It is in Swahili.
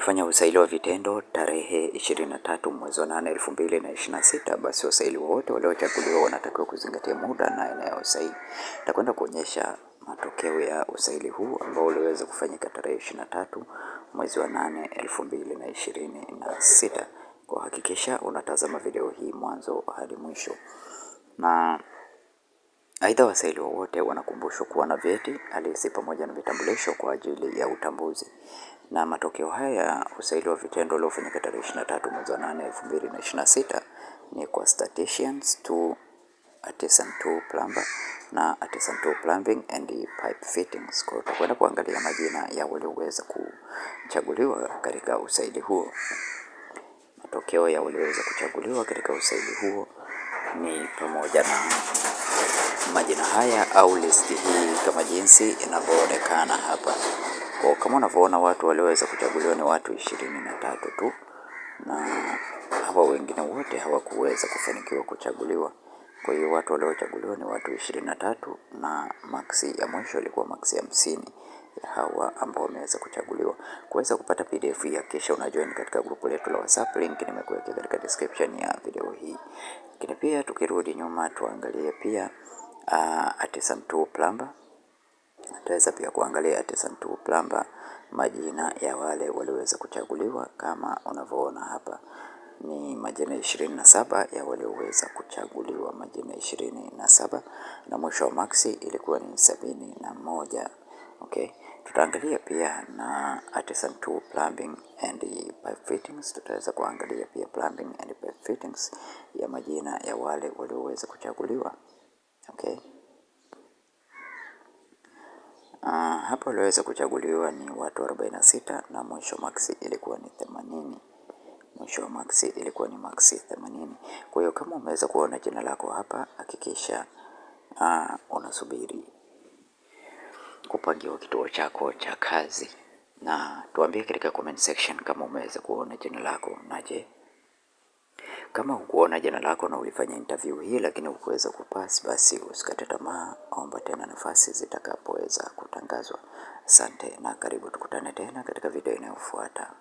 ulifanya usaili wa vitendo tarehe 23 mwezi wa 8 2026, basi wasaili wote waliochaguliwa wanatakiwa kuzingatia muda na eneo sahihi. Nitakwenda kuonyesha matokeo ya usaili huu ambao uliweza kufanyika tarehe 23 mwezi wa 8 2026. Kwa hakikisha unatazama video hii mwanzo hadi mwisho. Na aidha, wasaili wote wanakumbushwa kuwa na vyeti halisi pamoja na vitambulisho kwa ajili ya utambuzi. Na matokeo haya ya usaili wa vitendo uliofanyika tarehe 23 mwezi wa 8 2026 ni kwa statisticians 2, artisan 2 plumber na artisan 2 plumbing and pipe fittings. Kwa tutakwenda kuangalia majina ya walioweza kuchaguliwa katika usaili huo. Matokeo ya walioweza kuchaguliwa katika usaili huo ni pamoja na majina haya au listi hii kama jinsi inavyoonekana hapa. Kwa kama unavyoona, watu walioweza kuchaguliwa ni watu 23 tu, na hawa wengine wote hawakuweza kufanikiwa kuchaguliwa. Kwa hiyo watu waliochaguliwa ni watu 23 na maksi ya mwisho ilikuwa maksi 50 ya hawa ambao wameweza kuchaguliwa. Kuweza kupata PDF ya kisha unajoin katika grupu letu la WhatsApp, link nimekuwekea katika description ya video hii. Lakini pia tukirudi nyuma tuangalie pia artisan 2 plumber. Tutaweza pia kuangalia artisan 2 plumber, majina ya wale walioweza kuchaguliwa kama unavyoona hapa ni majina 27 ya walioweza kuchaguliwa, majina 27 na mwisho wa maksi ilikuwa ni 71. Okay, tutaangalia pia na artisan 2 plumbing and pipe fittings. Tutaweza kuangalia pia plumbing and pipe fittings ya majina ya wale walioweza kuchaguliwa. Okay. Hapa walioweza kuchaguliwa ni watu 46 na mwisho maksi ilikuwa ni 80. Mwisho wa maksi ilikuwa ni maksi 80. Kwa hiyo kama umeweza kuona jina lako hapa, hakikisha unasubiri kupangiwa kituo chako cha kazi, na tuambie katika comment section kama umeweza kuona jina lako. Na je, kama hukuona jina lako na ulifanya interview hii lakini hukuweza kupass, basi usikate tamaa, omba tena nafasi zitakapoweza kutangazwa. Asante na karibu, tukutane tena katika video inayofuata.